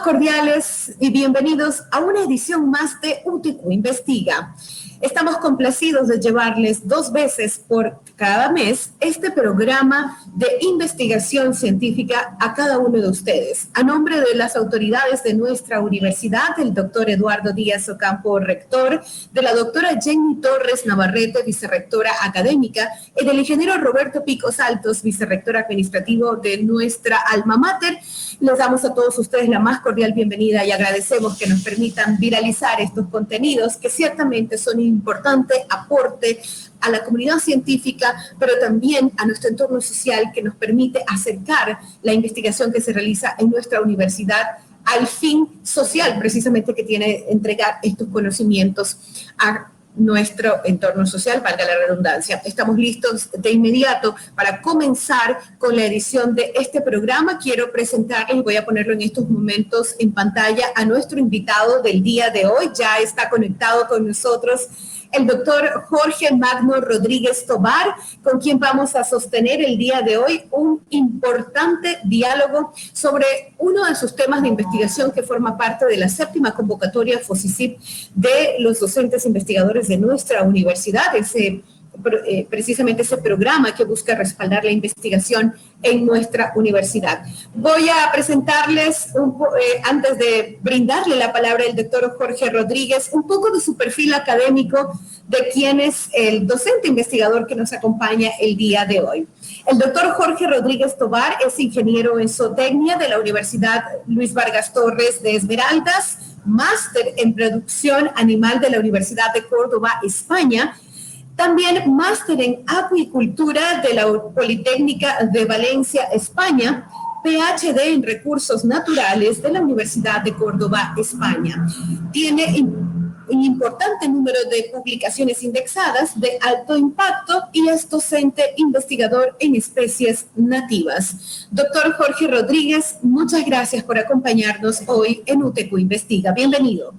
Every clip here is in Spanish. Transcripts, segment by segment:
cordiales y bienvenidos a una edición más de UTQ Investiga. Estamos complacidos de llevarles 2 veces por cada mes este programa de investigación científica a cada uno de ustedes. A nombre de las autoridades de nuestra universidad, el doctor Eduardo Díaz Ocampo, rector, de la doctora Jenny Torres Navarrete, vicerrectora académica, y del ingeniero Roberto Picos Altos, vicerrector administrativo de nuestra alma mater, les damos a todos ustedes la más cordial bienvenida y agradecemos que nos permitan viralizar estos contenidos que ciertamente son un importante aporte a la comunidad científica, pero también a nuestro entorno social que nos permite acercar la investigación que se realiza en nuestra universidad al fin social, precisamente que tiene entregar estos conocimientos a nuestro entorno social, valga la redundancia. Estamos listos de inmediato para comenzar con la edición de este programa. Quiero presentarles, y voy a ponerlo en estos momentos en pantalla, a nuestro invitado del día de hoy. Ya está conectado con nosotros el doctor Jorge Magno Rodríguez Tobar, con quien vamos a sostener el día de hoy un importante diálogo sobre uno de sus temas de investigación que forma parte de la 7ª convocatoria FOSICIP de los docentes investigadores de nuestra universidad, precisamente ese programa que busca respaldar la investigación en nuestra universidad. Voy a presentarles, antes de brindarle la palabra al doctor Jorge Rodríguez, un poco de su perfil académico, de quién es el docente investigador que nos acompaña el día de hoy. El doctor Jorge Rodríguez Tobar es ingeniero en zootecnia de la Universidad Luis Vargas Torres de Esmeraldas, máster en producción animal de la Universidad de Córdoba, España. También máster en acuicultura de la Politécnica de Valencia, España, PhD en recursos naturales de la Universidad de Córdoba, España. Tiene un importante número de publicaciones indexadas de alto impacto y es docente investigador en especies nativas. Doctor Jorge Rodríguez, muchas gracias por acompañarnos hoy en UTQ Investiga. Bienvenido.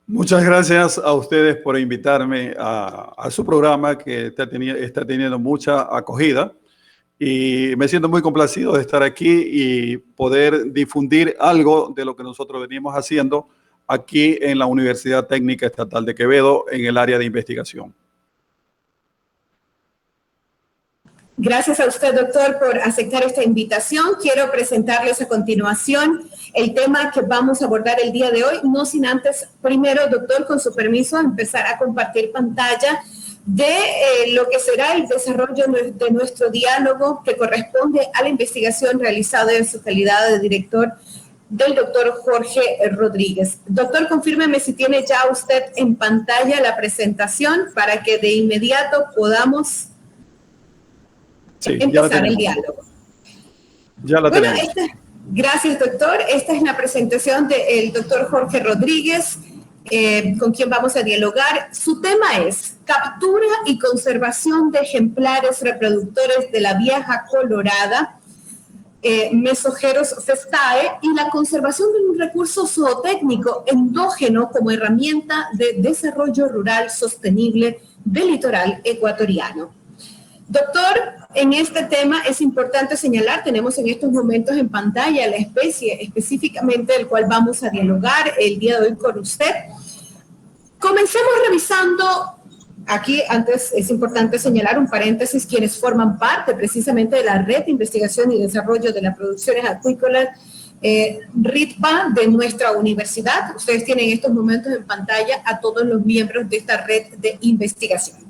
Muchas gracias a ustedes por invitarme a su programa que está teniendo mucha acogida y me siento muy complacido de estar aquí y poder difundir algo de lo que nosotros venimos haciendo aquí en la Universidad Técnica Estatal de Quevedo en el área de investigación. Gracias a usted, doctor, por aceptar esta invitación. Quiero presentarles a continuación el tema que vamos a abordar el día de hoy, no sin antes, primero, doctor, con su permiso, empezar a compartir pantalla de lo que será el desarrollo de nuestro diálogo que corresponde a la investigación realizada en su calidad de director del doctor Jorge Rodríguez. Doctor, confírmeme si tiene ya usted en pantalla la presentación para que de inmediato podamos empezar el diálogo. Ya la tenemos. Gracias, doctor. Esta es la presentación del doctor Jorge Rodríguez, con quien vamos a dialogar. Su tema es captura y conservación de ejemplares reproductores de la vieja colorada, Mesogeros festae, y la conservación de un recurso zootécnico endógeno como herramienta de desarrollo rural sostenible del litoral ecuatoriano. Doctor, en este tema es importante señalar, tenemos en estos momentos en pantalla la especie específicamente del cual vamos a dialogar el día de hoy con usted. Comencemos revisando, aquí antes es importante señalar un paréntesis, quienes forman parte precisamente de la Red de Investigación y Desarrollo de las Producciones Acuícolas, RITPA, de nuestra universidad. Ustedes tienen en estos momentos en pantalla a todos los miembros de esta red de investigación.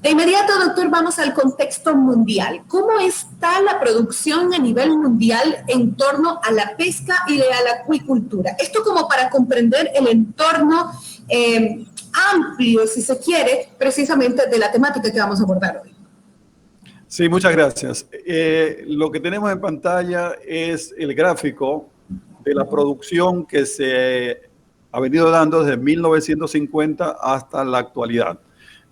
De inmediato, doctor, vamos al contexto mundial. ¿Cómo está la producción a nivel mundial en torno a la pesca y a la acuicultura? Esto como para comprender el entorno amplio, si se quiere, precisamente de la temática que vamos a abordar hoy. Sí, muchas gracias. Lo que tenemos en pantalla es el gráfico de la producción que se ha venido dando desde 1950 hasta la actualidad.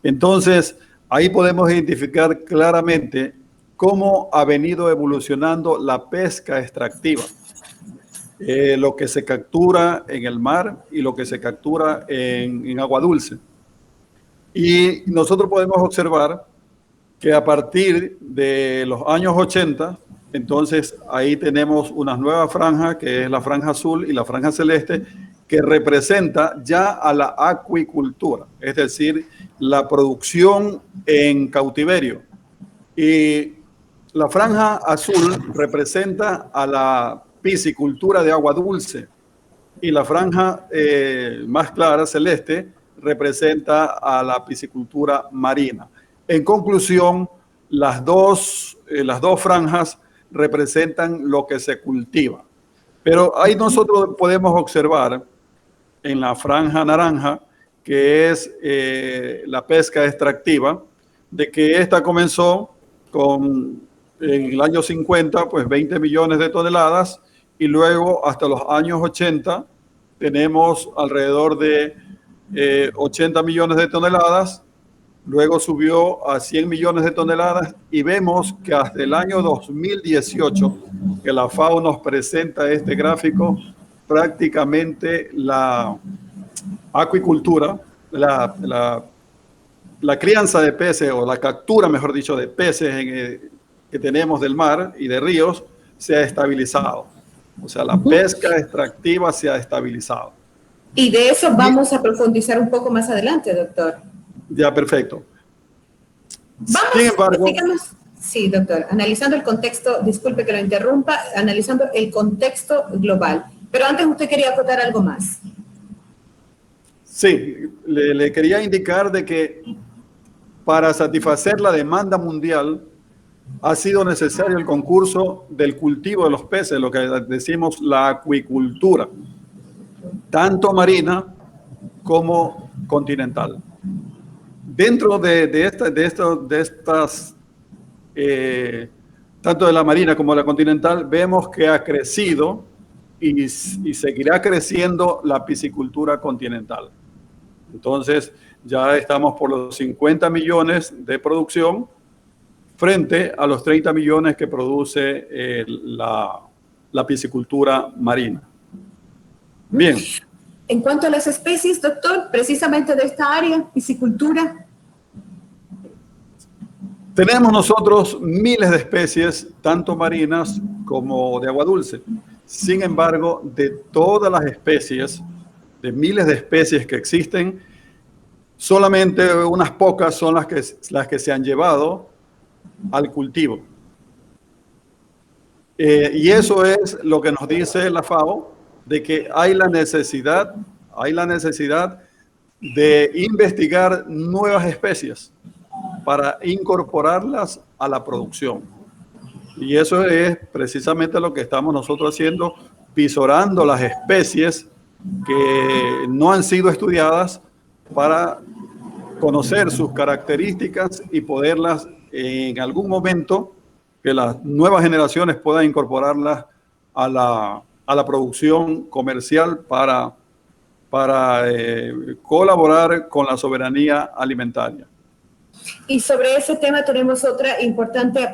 Entonces, ahí podemos identificar claramente cómo ha venido evolucionando la pesca extractiva. Lo que se captura en el mar y lo que se captura en agua dulce. Y nosotros podemos observar que a partir de los años 80 Entonces, ahí tenemos una nueva franja, que es la franja azul y la franja celeste, que representa ya a la acuicultura, es decir, la producción en cautiverio. Y la franja azul representa a la piscicultura de agua dulce y la franja más clara, celeste, representa a la piscicultura marina. En conclusión, las dos franjas representan lo que se cultiva. Pero ahí nosotros podemos observar en la franja naranja, que es la pesca extractiva, de que esta comenzó con, en el año 50, pues 20 millones de toneladas, y luego hasta los años 80 tenemos alrededor de 80 millones de toneladas, luego subió a 100 millones de toneladas y vemos que hasta el año 2018, que la FAO nos presenta este gráfico, prácticamente la acuicultura, la crianza de peces, o la captura, mejor dicho, de peces que tenemos del mar y de ríos, se ha estabilizado. O sea, la pesca extractiva se ha estabilizado. Y de eso vamos a profundizar un poco más adelante, doctor. Ya, perfecto. Vamos, sin embargo, sí, doctor, analizando el contexto, disculpe que lo interrumpa, analizando el contexto global. Pero antes usted quería acotar algo más. Sí, le quería indicar de que para satisfacer la demanda mundial ha sido necesario el concurso del cultivo de los peces, lo que decimos la acuicultura, tanto marina como continental. Dentro de estas, tanto de la marina como de la continental, vemos que ha crecido y seguirá creciendo la piscicultura continental. Entonces, ya estamos por los 50 millones de producción frente a los 30 millones que produce la piscicultura marina. Bien. En cuanto a las especies, doctor, precisamente de esta área, piscicultura. Tenemos nosotros miles de especies, tanto marinas como de agua dulce. Sin embargo, de todas las especies, de miles de especies que existen, solamente unas pocas son las que se han llevado al cultivo. Y eso es lo que nos dice la FAO, de que hay la necesidad de investigar nuevas especies para incorporarlas a la producción. Y eso es precisamente lo que estamos nosotros haciendo, visorando las especies que no han sido estudiadas para conocer sus características y poderlas en algún momento, que las nuevas generaciones puedan incorporarlas a la producción comercial para colaborar con la soberanía alimentaria. Y sobre ese tema tenemos otro importante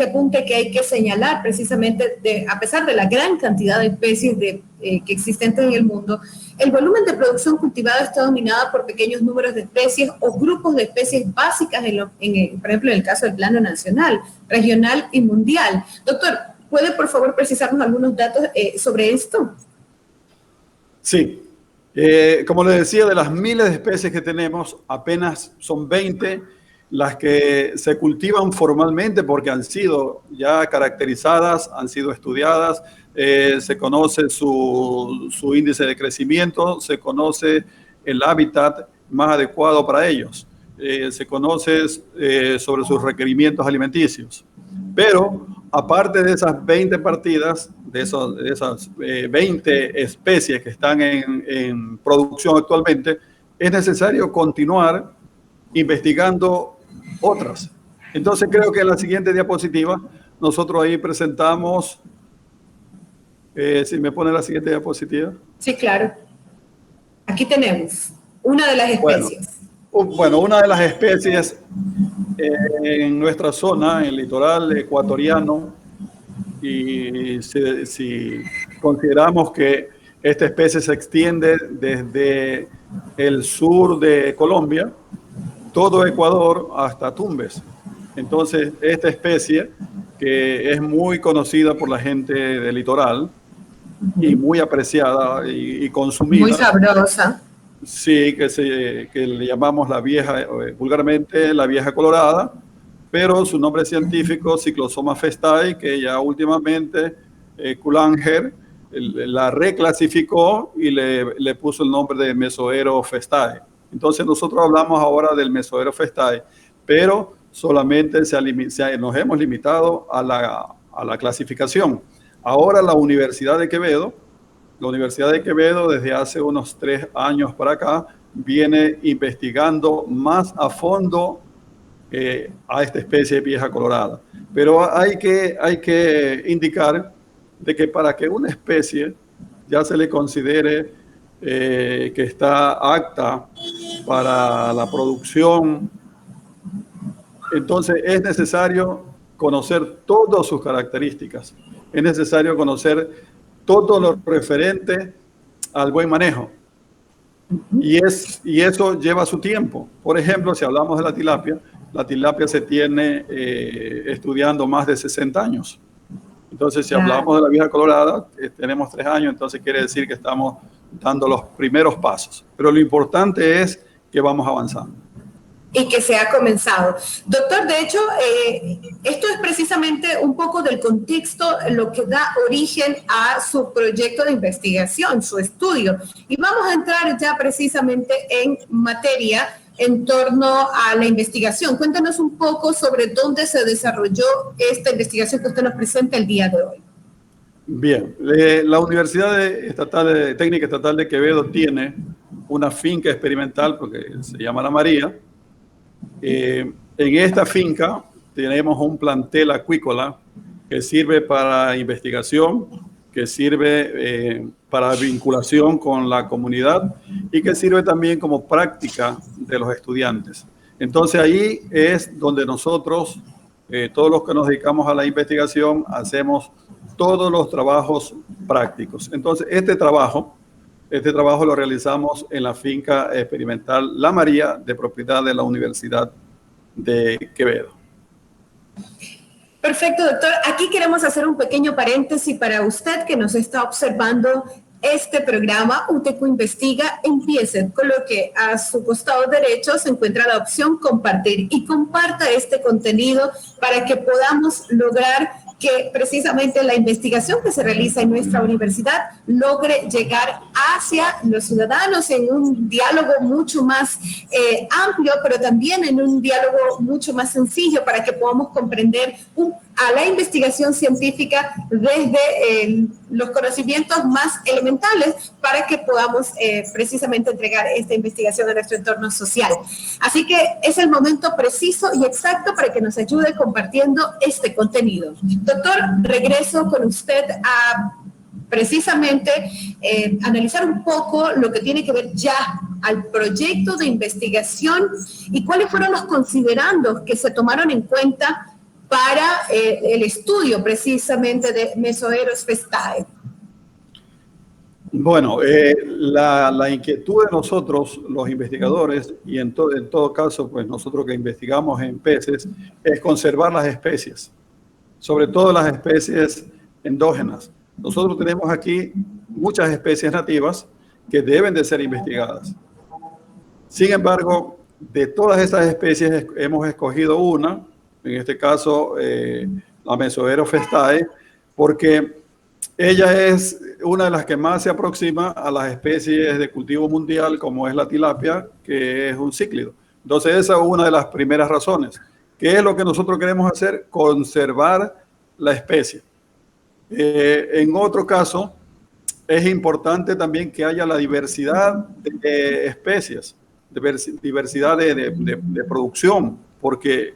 apunte que hay que señalar, precisamente a pesar de la gran cantidad de especies que existentes en el mundo, el volumen de producción cultivada está dominado por pequeños números de especies o grupos de especies básicas, por ejemplo, en el caso del plano nacional, regional y mundial. Doctor, ¿puede por favor precisarnos algunos datos sobre esto? Sí. Como les decía, de las miles de especies que tenemos, apenas son 20 las que se cultivan formalmente porque han sido ya caracterizadas, han sido estudiadas, se conoce su índice de crecimiento, se conoce el hábitat más adecuado para ellos, se conoce sobre sus requerimientos alimenticios. Pero aparte de esas 20 partidas, de esas 20 especies que están en producción actualmente, es necesario continuar investigando otras. Entonces creo que en la siguiente diapositiva nosotros ahí presentamos, si me pone la siguiente diapositiva. Sí, claro. Aquí tenemos una de las especies. Bueno, una de las especies en nuestra zona, en el litoral ecuatoriano, y si consideramos que esta especie se extiende desde el sur de Colombia, todo Ecuador hasta Tumbes. Entonces, esta especie, que es muy conocida por la gente del litoral y muy apreciada y consumida. Muy sabrosa. Sí, que le llamamos la vieja, vulgarmente la vieja colorada, pero su nombre científico, Cyclosoma festae, que ya últimamente Kullanger la reclasificó y le puso el nombre de Mesoero festae. Entonces nosotros hablamos ahora del Mesoero festae, pero solamente nos hemos limitado a la clasificación. Ahora la Universidad de Quevedo desde hace unos 3 años para acá viene investigando más a fondo a esta especie de vieja colorada. Pero hay que indicar de que para que una especie ya se le considere que está apta para la producción, entonces es necesario conocer todas sus características. Es necesario conocer todo lo referente al buen manejo. Y eso lleva su tiempo. Por ejemplo, si hablamos de la tilapia se tiene estudiando más de 60 años. Entonces, si hablamos de la vieja colorada, tenemos 3 años, entonces quiere decir que estamos dando los primeros pasos. Pero lo importante es que vamos avanzando. Y que se ha comenzado. Doctor, de hecho, esto es precisamente un poco del contexto, lo que da origen a su proyecto de investigación, su estudio. Y vamos a entrar ya precisamente en materia en torno a la investigación. Cuéntanos un poco sobre dónde se desarrolló esta investigación que usted nos presenta el día de hoy. Bien, la Universidad Técnica Estatal de Quevedo tiene una finca experimental, porque se llama La María. En esta finca tenemos un plantel acuícola que sirve para investigación, que sirve para vinculación con la comunidad y que sirve también como práctica de los estudiantes. Entonces ahí es donde nosotros, todos los que nos dedicamos a la investigación, hacemos todos los trabajos prácticos. Entonces este trabajo lo realizamos en la finca experimental La María, de propiedad de la Universidad de Quevedo. Perfecto, doctor. Aquí queremos hacer un pequeño paréntesis para usted que nos está observando este programa. UTQ Investiga. Empiece, coloque a su costado derecho, se encuentra la opción compartir y comparta este contenido para que podamos lograr que precisamente la investigación que se realiza en nuestra universidad logre llegar hacia los ciudadanos en un diálogo mucho más amplio, pero también en un diálogo mucho más sencillo para que podamos comprender a la investigación científica desde los conocimientos más elementales para que podamos precisamente entregar esta investigación a nuestro entorno social. Así que es el momento preciso y exacto para que nos ayude compartiendo este contenido. Doctor, regreso con usted a precisamente analizar un poco lo que tiene que ver ya al proyecto de investigación y cuáles fueron los considerandos que se tomaron en cuenta para el estudio precisamente de Mesoeros festae. Bueno, la inquietud de nosotros, los investigadores, y en todo caso, pues nosotros que investigamos en peces, es conservar las especies, sobre todo las especies endógenas. Nosotros tenemos aquí muchas especies nativas que deben de ser investigadas. Sin embargo, de todas esas especies hemos escogido una, en este caso la Mesoero festae, porque ella es una de las que más se aproxima a las especies de cultivo mundial, como es la tilapia, que es un cíclido. Entonces esa es una de las primeras razones. ¿Qué es lo que nosotros queremos hacer? Conservar la especie. En otro caso, es importante también que haya la diversidad de especies, diversidad de producción, porque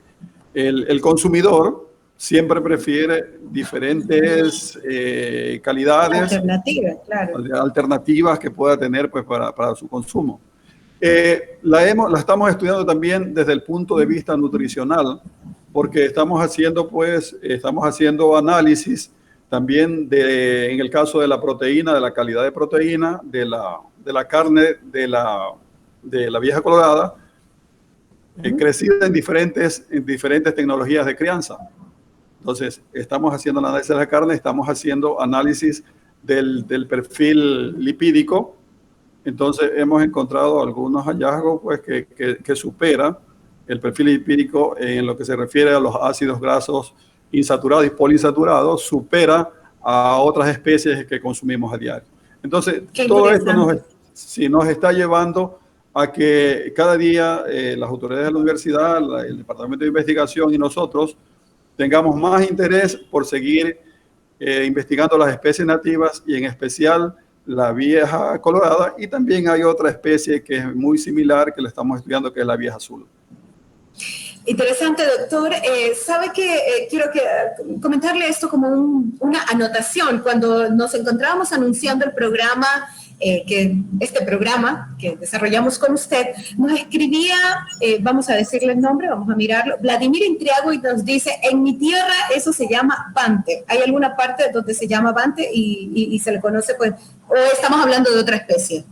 el consumidor siempre prefiere diferentes calidades, alternativas que pueda tener pues, para su consumo. La estamos estudiando también desde el punto de vista nutricional, porque estamos haciendo análisis también en el caso de la proteína, de la calidad de proteína, de la carne de la vieja colorada, crecida en diferentes tecnologías de crianza. Entonces, estamos haciendo el análisis de la carne, estamos haciendo análisis del perfil lipídico. Entonces, hemos encontrado algunos hallazgos pues, que superan el perfil lipídico en lo que se refiere a los ácidos grasos insaturados y poliinsaturados, supera a otras especies que consumimos a diario. Entonces, todo esto nos está llevando a que cada día las autoridades de la universidad, el Departamento de Investigación y nosotros tengamos más interés por seguir investigando las especies nativas y en especial la vieja colorada, y también hay otra especie que es muy similar que la estamos estudiando, que es la vieja azul. Interesante, doctor. Sabe que quiero comentarle esto como una anotación. Cuando nos encontrábamos anunciando el programa, este programa que desarrollamos con usted, nos escribía, vamos a decirle el nombre, vamos a mirarlo, Vladimir Intriago, y nos dice, en mi tierra eso se llama bante. ¿Hay alguna parte donde se llama bante y se le conoce, pues, o estamos hablando de otra especie?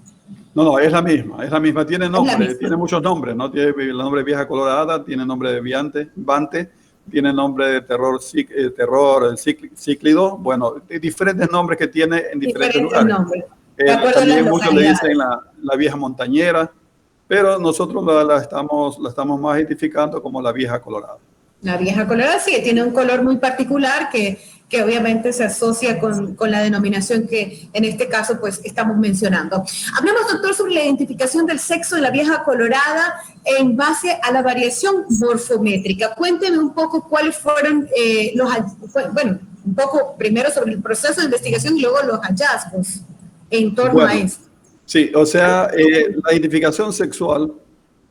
No, es la misma, tiene nombre, tiene muchos nombres, ¿no? Tiene el nombre de vieja colorada, tiene nombre de bante, tiene nombre de terror cíclido, bueno, diferentes nombres que tiene en diferentes lugares. También muchos le dicen la vieja montañera, pero nosotros la estamos más identificando como la vieja colorada. La vieja colorada sí, tiene un color muy particular que obviamente se asocia con la denominación que en este caso pues estamos mencionando. Hablemos, doctor, sobre la identificación del sexo de la vieja colorada en base a la variación morfométrica. Cuénteme un poco cuáles fueron un poco primero sobre el proceso de investigación y luego los hallazgos en torno a esto. Sí, o sea, la identificación sexual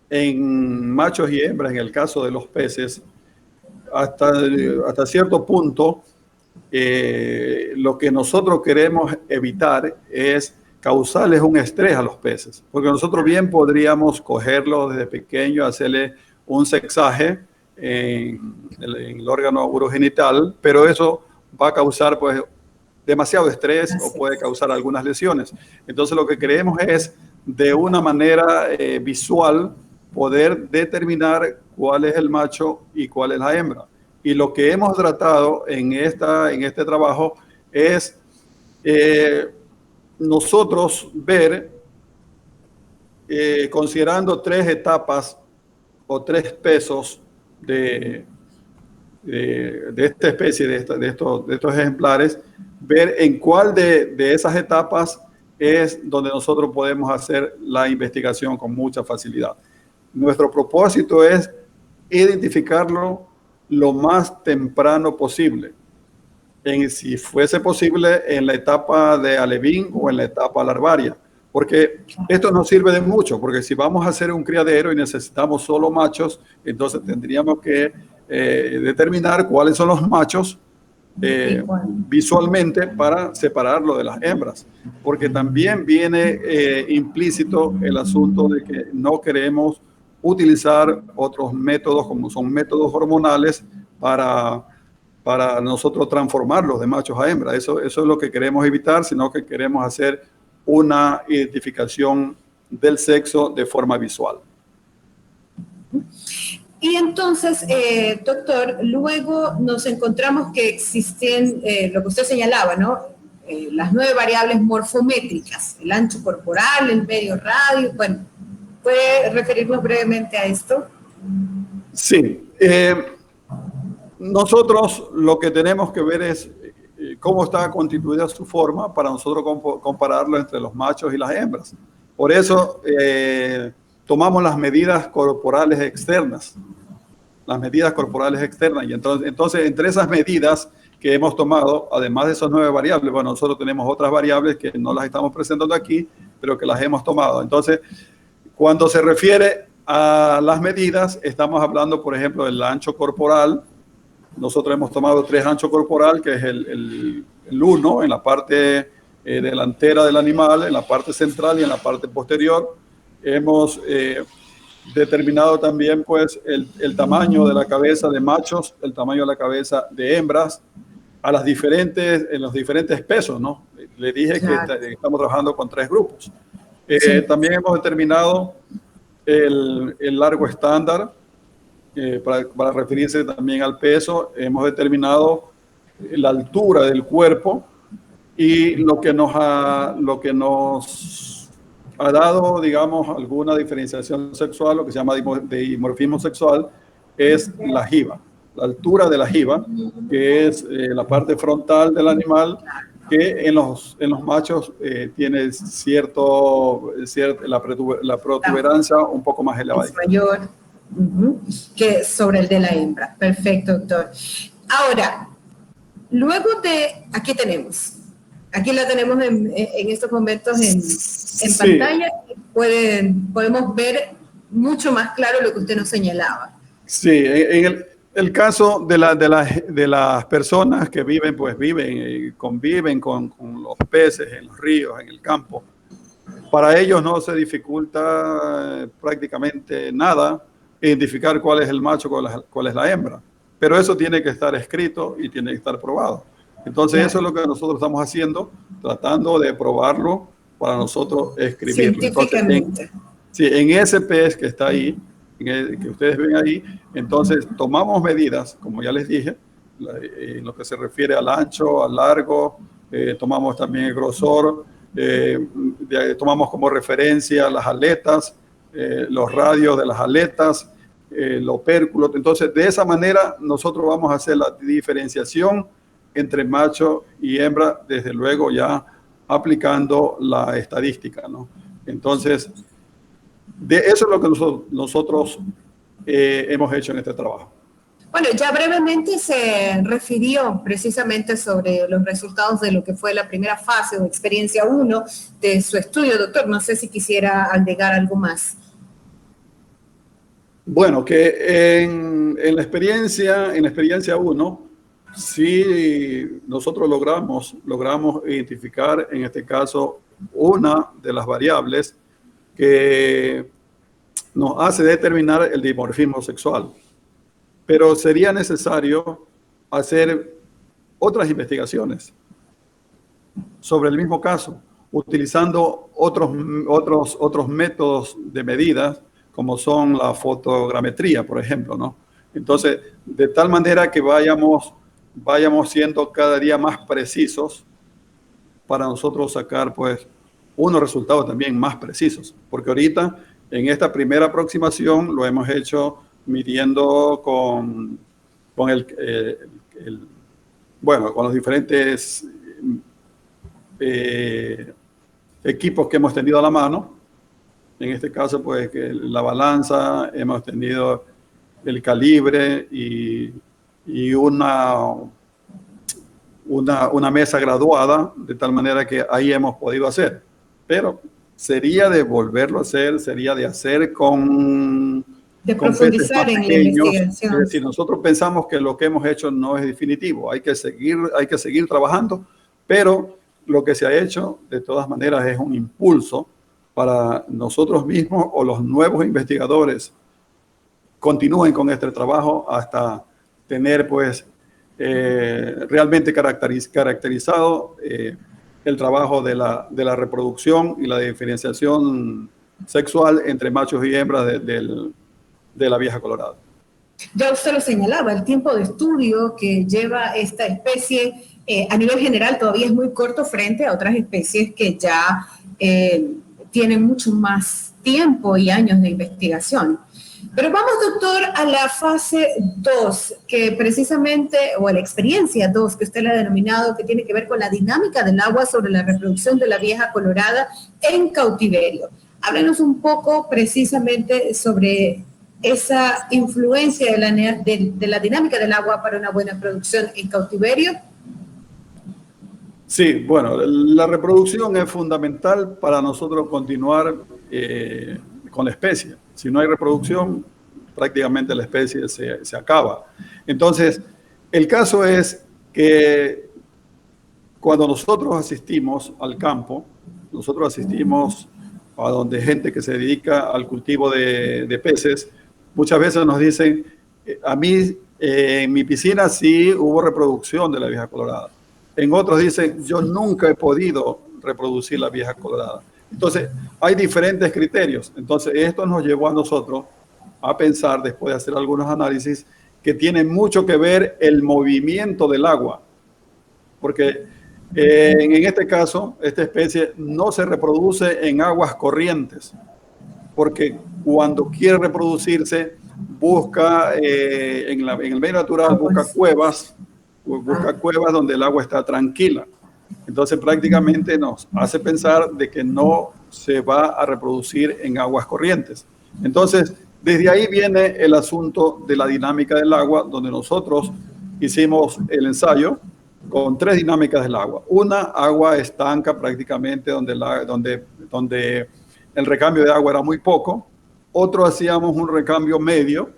en machos y hembras, en el caso de los peces, hasta cierto punto, lo que nosotros queremos evitar es causarles un estrés a los peces, porque nosotros bien podríamos cogerlos desde pequeño, hacerle un sexaje en el órgano urogenital, pero eso va a causar pues demasiado estrés o puede causar algunas lesiones. Entonces lo que queremos es de una manera visual poder determinar cuál es el macho y cuál es la hembra. Y lo que hemos tratado en este trabajo es nosotros ver, considerando 3 etapas o 3 pesos de esta especie, de estos ejemplares, ver en cuál de esas etapas es donde nosotros podemos hacer la investigación con mucha facilidad. Nuestro propósito es identificarlo lo más temprano posible. Si fuese posible, en la etapa de alevín o en la etapa larvaria. Porque esto nos sirve de mucho, porque si vamos a hacer un criadero y necesitamos solo machos, entonces tendríamos que determinar cuáles son los machos visualmente para separarlo de las hembras. Porque también viene implícito el asunto de que no queremos utilizar otros métodos como son métodos hormonales para nosotros transformarlos de machos a hembras. Eso es lo que queremos evitar, sino que queremos hacer una identificación del sexo de forma visual. Y entonces, doctor, luego nos encontramos que existen, lo que usted señalaba, ¿no? Las 9 variables morfométricas, el ancho corporal, el medio radio. Bueno, ¿puede referirnos brevemente a esto? Sí. Nosotros lo que tenemos que ver es cómo está constituida su forma para nosotros compararlo entre los machos y las hembras. Por eso tomamos las medidas corporales externas. Y entonces entre esas medidas que hemos tomado, además de esas 9 variables, bueno, nosotros tenemos otras variables que no las estamos presentando aquí, pero que las hemos tomado. Entonces, cuando se refiere a las medidas, estamos hablando, por ejemplo, del ancho corporal. Nosotros hemos tomado 3 ancho corporal, que es el 1 en la parte delantera del animal, en la parte central y en la parte posterior. Hemos determinado también pues, el tamaño de la cabeza de machos, el tamaño de la cabeza de hembras, en los diferentes pesos, ¿no? Le dije claro, que estamos trabajando con 3 grupos. Sí. También hemos determinado el largo estándar para referirse también al peso, hemos determinado la altura del cuerpo y lo que nos ha dado, digamos, alguna diferenciación sexual, lo que se llama dimorfismo sexual, es la jiba, la altura de la jiba, que es la parte frontal del animal, que en los machos tiene la protuberancia un poco más elevada. Es mayor que sobre el de la hembra. Perfecto, doctor. Ahora, luego aquí la tenemos en estos momentos en Sí. pantalla. Podemos ver mucho más claro lo que usted nos señalaba. Sí, en el caso de las personas que viven y conviven con los peces en los ríos, en el campo, para ellos no se dificulta prácticamente nada identificar cuál es el macho, cuál es la hembra. Pero eso tiene que estar escrito y tiene que estar probado. Entonces, eso es lo que nosotros estamos haciendo, tratando de probarlo para nosotros escribirlo. Científicamente. En ese pez que está ahí, que ustedes ven ahí, entonces tomamos medidas, como ya les dije, en lo que se refiere al ancho, al largo, tomamos también el grosor, tomamos como referencia las aletas, los radios de las aletas, el opérculo. Entonces, de esa manera nosotros vamos a hacer la diferenciación entre macho y hembra, desde luego ya aplicando la estadística, ¿no? Entonces, eso es lo que nosotros hemos hecho en este trabajo. Bueno, ya brevemente se refirió precisamente sobre los resultados de lo que fue la primera fase o experiencia 1 de su estudio, doctor. No sé si quisiera agregar algo más. Bueno, que en la experiencia 1, sí nosotros logramos identificar, en este caso, una de las variables que nos hace determinar el dimorfismo sexual. Pero sería necesario hacer otras investigaciones sobre el mismo caso, utilizando otros métodos de medidas, como son la fotogrametría, por ejemplo, ¿no? Entonces, de tal manera que vayamos siendo cada día más precisos para nosotros sacar, pues, unos resultados también más precisos. Porque ahorita, en esta primera aproximación, lo hemos hecho midiendo con los diferentes equipos que hemos tenido a la mano. En este caso, pues, que la balanza, hemos tenido el calibre y una mesa graduada, de tal manera que ahí hemos podido hacer. Pero sería de volverlo a hacer, sería de hacer de profundizar en la investigación. Si nosotros pensamos que lo que hemos hecho no es definitivo, hay que seguir trabajando, pero lo que se ha hecho, de todas maneras, es un impulso para nosotros mismos o los nuevos investigadores continúen con este trabajo hasta tener, pues, realmente caracterizado el trabajo de la reproducción y la diferenciación sexual entre machos y hembras de la vieja colorada. Ya usted lo señalaba, el tiempo de estudio que lleva esta especie a nivel general todavía es muy corto frente a otras especies que ya tienen mucho más tiempo y años de investigación. Pero vamos, doctor, a la fase 2, que precisamente, o a la experiencia 2, que usted la ha denominado, que tiene que ver con la dinámica del agua sobre la reproducción de la vieja colorada en cautiverio. Háblenos un poco precisamente sobre esa influencia de la dinámica del agua para una buena producción en cautiverio. Sí, bueno, la reproducción es fundamental para nosotros continuar con la especie. Si no hay reproducción, prácticamente la especie se acaba. Entonces, el caso es que cuando nosotros asistimos al campo, nosotros asistimos a donde gente que se dedica al cultivo de peces, muchas veces nos dicen, a mí en mi piscina sí hubo reproducción de la vieja colorada. En otros dicen, yo nunca he podido reproducir la vieja colorada. Entonces, hay diferentes criterios. Entonces, esto nos llevó a nosotros a pensar, después de hacer algunos análisis, que tiene mucho que ver el movimiento del agua, porque en este caso, esta especie no se reproduce en aguas corrientes, porque cuando quiere reproducirse, busca en el medio natural, busca cuevas donde el agua está tranquila. Entonces prácticamente nos hace pensar de que no se va a reproducir en aguas corrientes. Entonces, desde ahí viene el asunto de la dinámica del agua, donde nosotros hicimos el ensayo con 3 dinámicas del agua. Una, agua estanca prácticamente, donde el recambio de agua era muy poco. Otro, hacíamos un recambio medio,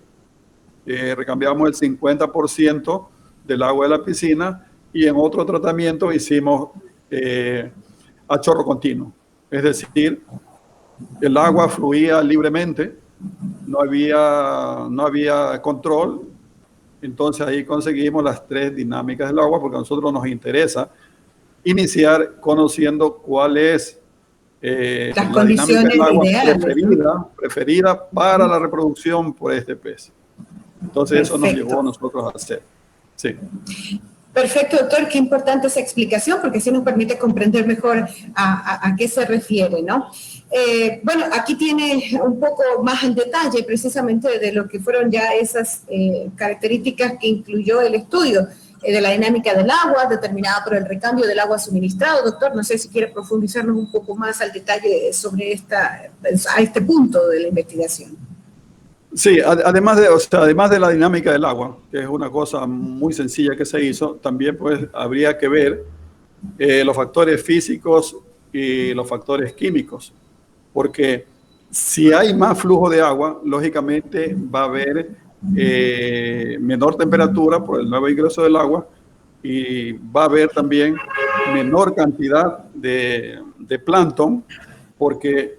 recambiamos el 50% del agua de la piscina, y en otro tratamiento hicimos a chorro continuo. Es decir, el agua fluía libremente, no había control. Entonces ahí conseguimos las 3 dinámicas del agua, porque a nosotros nos interesa iniciar conociendo cuál es la dinámica del agua preferida para la reproducción por este pez. Entonces eso nos llevó a nosotros a hacer. Sí. Perfecto, doctor, qué importante esa explicación, porque así nos permite comprender mejor a qué se refiere, ¿no? Bueno, aquí tiene un poco más en detalle precisamente de lo que fueron ya esas características que incluyó el estudio de la dinámica del agua, determinada por el recambio del agua suministrado. Doctor, no sé si quiere profundizarnos un poco más al detalle sobre a este punto de la investigación. Sí, además de la dinámica del agua, que es una cosa muy sencilla que se hizo, también pues habría que ver los factores físicos y los factores químicos, porque si hay más flujo de agua, lógicamente va a haber menor temperatura por el nuevo ingreso del agua, y va a haber también menor cantidad de plancton, porque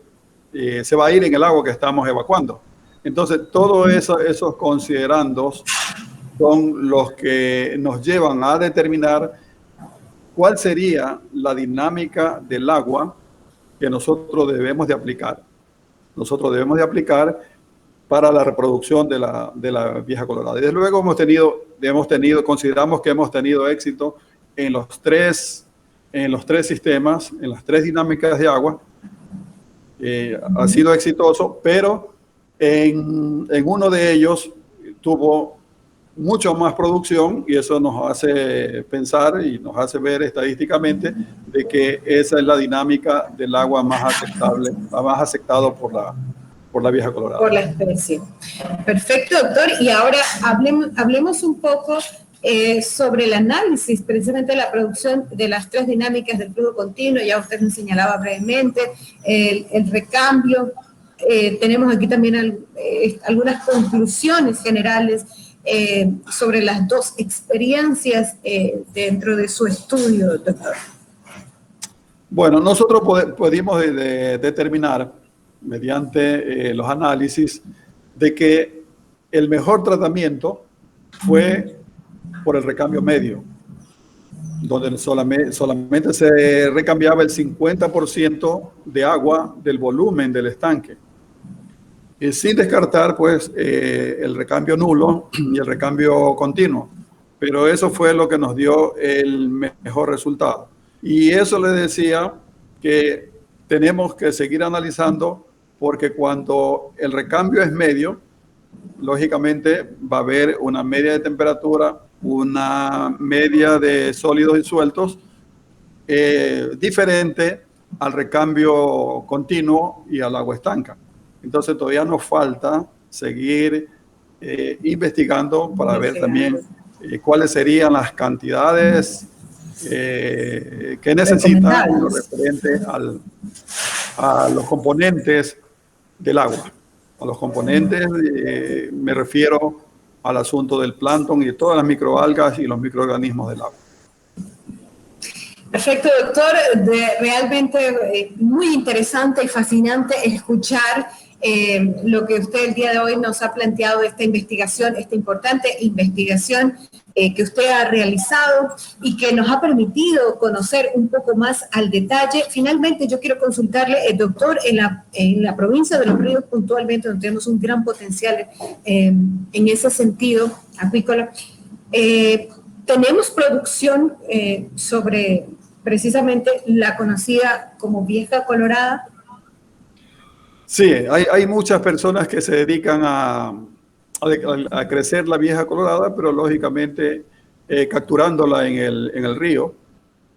se va a ir en el agua que estamos evacuando. Entonces, todos esos considerandos son los que nos llevan a determinar cuál sería la dinámica del agua que nosotros debemos de aplicar. Nosotros debemos de aplicar para la reproducción de la vieja colorada. Y desde luego consideramos que hemos tenido éxito en los tres sistemas, en las 3 dinámicas de agua. Ha sido exitoso, pero en uno de ellos tuvo mucho más producción, y eso nos hace pensar y nos hace ver estadísticamente de que esa es la dinámica del agua más aceptable, más aceptado por la vieja colorada. Por la especie. Perfecto, doctor. Y ahora hablemos un poco sobre el análisis, precisamente de la producción de las 3 dinámicas del flujo continuo. Ya usted nos señalaba brevemente el recambio. Tenemos aquí también algunas conclusiones generales sobre las 2 experiencias dentro de su estudio, doctor. Bueno, nosotros pudimos determinar mediante los análisis de que el mejor tratamiento fue por el recambio medio, donde solamente se recambiaba el 50% de agua del volumen del estanque, y sin descartar pues el recambio nulo y el recambio continuo. Pero eso fue lo que nos dio el mejor resultado, y eso le decía que tenemos que seguir analizando, porque cuando el recambio es medio, lógicamente va a haber una media de temperatura, una media de sólidos y sueltos diferente al recambio continuo y al agua estanca. Entonces todavía nos falta seguir investigando para ver también cuáles serían las cantidades que necesitan en lo referente a los componentes del agua. A los componentes me refiero al asunto del plancton y de todas las microalgas y los microorganismos del agua. Perfecto, doctor. Realmente muy interesante y fascinante escuchar lo que usted el día de hoy nos ha planteado, esta investigación, esta importante investigación que usted ha realizado y que nos ha permitido conocer un poco más al detalle. Finalmente, yo quiero consultarle, doctor, en la provincia de Los Ríos puntualmente, donde tenemos un gran potencial en ese sentido acuícola, tenemos producción sobre precisamente la conocida como vieja colorada. Sí, hay muchas personas que se dedican a crecer la vieja colorada, pero lógicamente capturándola en el río,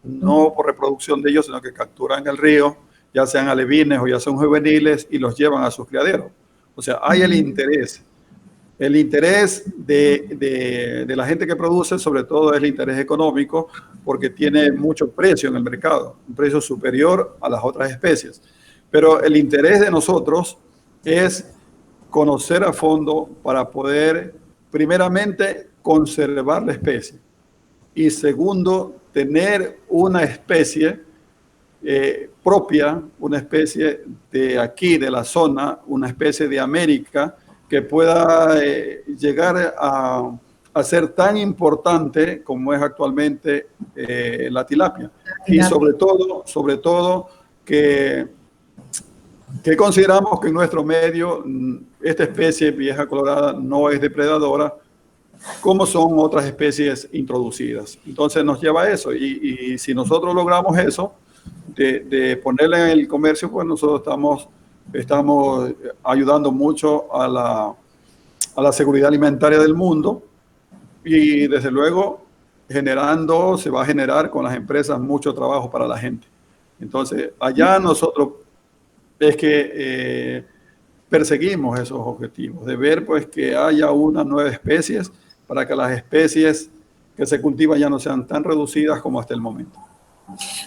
no por reproducción de ellos, sino que capturan el río, ya sean alevines o ya son juveniles, y los llevan a sus criaderos. O sea, hay el interés. El interés de la gente que produce, sobre todo, es el interés económico, porque tiene mucho precio en el mercado, un precio superior a las otras especies. Pero el interés de nosotros es conocer a fondo para poder, primeramente, conservar la especie y segundo, tener una especie propia, una especie de aquí, de la zona, una especie de América que pueda llegar a ser tan importante como es actualmente la tilapia. Y sobre todo que consideramos que en nuestro medio esta especie vieja colorada no es depredadora como son otras especies introducidas. Entonces nos lleva a eso, y si nosotros logramos eso, de ponerla en el comercio, pues nosotros estamos ayudando mucho a la seguridad alimentaria del mundo, y desde luego se va a generar con las empresas mucho trabajo para la gente. Entonces allá nosotros es que perseguimos esos objetivos, de ver pues que haya una nueva especie para que las especies que se cultivan ya no sean tan reducidas como hasta el momento.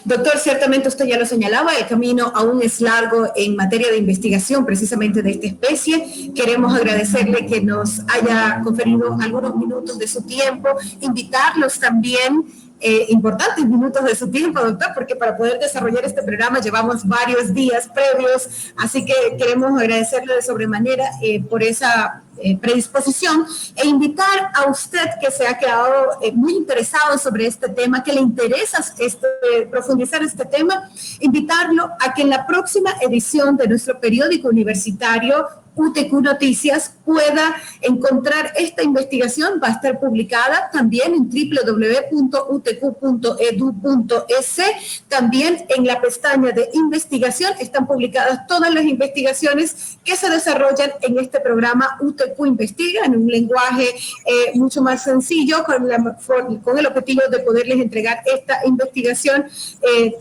Doctor, ciertamente usted ya lo señalaba, el camino aún es largo en materia de investigación precisamente de esta especie. Queremos agradecerle que nos haya conferido algunos minutos de su tiempo, invitarlos también, importantes minutos de su tiempo, doctor, porque para poder desarrollar este programa llevamos varios días previos, así que queremos agradecerle de sobremanera por esa predisposición e invitar a usted que se ha quedado muy interesado sobre este tema, que le interesa profundizar este tema, invitarlo a que en la próxima edición de nuestro periódico universitario UTQ Noticias pueda encontrar esta investigación. Va a estar publicada también en www.utq.edu.es. También en la pestaña de investigación están publicadas todas las investigaciones que se desarrollan en este programa UTQ Investiga, en un lenguaje mucho más sencillo, con el objetivo de poderles entregar esta investigación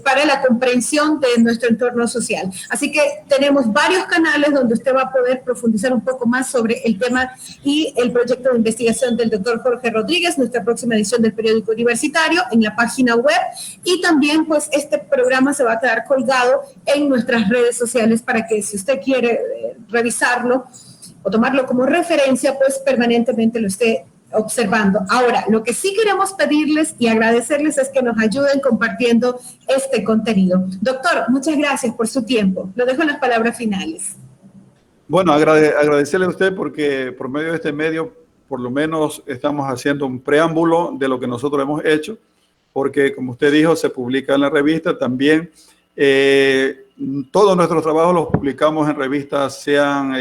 para la comprensión de nuestro entorno social. Así que tenemos varios canales donde usted va a poder profundizar un poco más sobre el tema y el proyecto de investigación del doctor Jorge Rodríguez, nuestra próxima edición del periódico universitario, en la página web, y también pues este programa se va a quedar colgado en nuestras redes sociales para que si usted quiere revisarlo o tomarlo como referencia, pues permanentemente lo esté observando. Ahora, lo que sí queremos pedirles y agradecerles es que nos ayuden compartiendo este contenido. Doctor, muchas gracias por su tiempo. Lo dejo en las palabras finales. Bueno, agradecerle a usted porque por medio de este medio, por lo menos estamos haciendo un preámbulo de lo que nosotros hemos hecho, porque como usted dijo, se publica en la revista también. Todos nuestros trabajos los publicamos en revistas, sean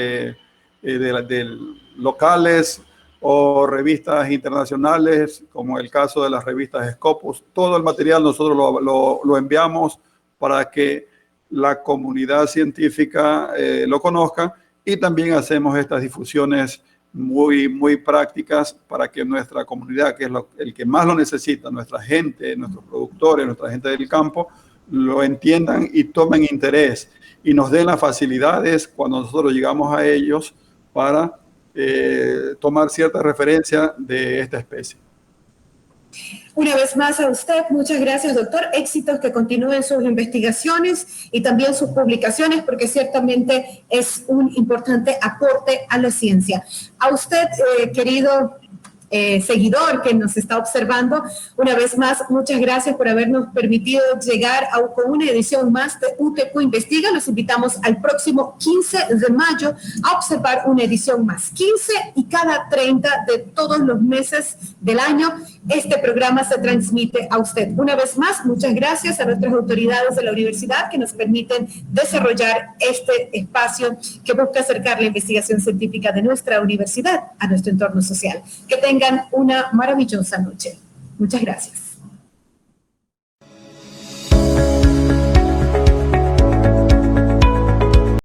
locales o revistas internacionales, como el caso de las revistas Scopus. Todo el material nosotros lo enviamos para que la comunidad científica lo conozca, y también hacemos estas difusiones muy prácticas para que nuestra comunidad, que es el que más lo necesita, nuestra gente, nuestros productores, nuestra gente del campo, lo entiendan y tomen interés y nos den las facilidades cuando nosotros llegamos a ellos para tomar cierta referencia de esta especie. Una vez más a usted, muchas gracias, doctor. Éxitos, que continúen sus investigaciones y también sus publicaciones, porque ciertamente es un importante aporte a la ciencia. A usted, querido seguidor que nos está observando. Una vez más, muchas gracias por habernos permitido llegar con una edición más de UTQ Investiga. Los invitamos al próximo 15 de mayo a observar una edición más. 15 y cada 30 de todos los meses del año, este programa se transmite a usted. Una vez más, muchas gracias a nuestras autoridades de la universidad que nos permiten desarrollar este espacio que busca acercar la investigación científica de nuestra universidad a nuestro entorno social. Que tengan una maravillosa noche. Muchas gracias.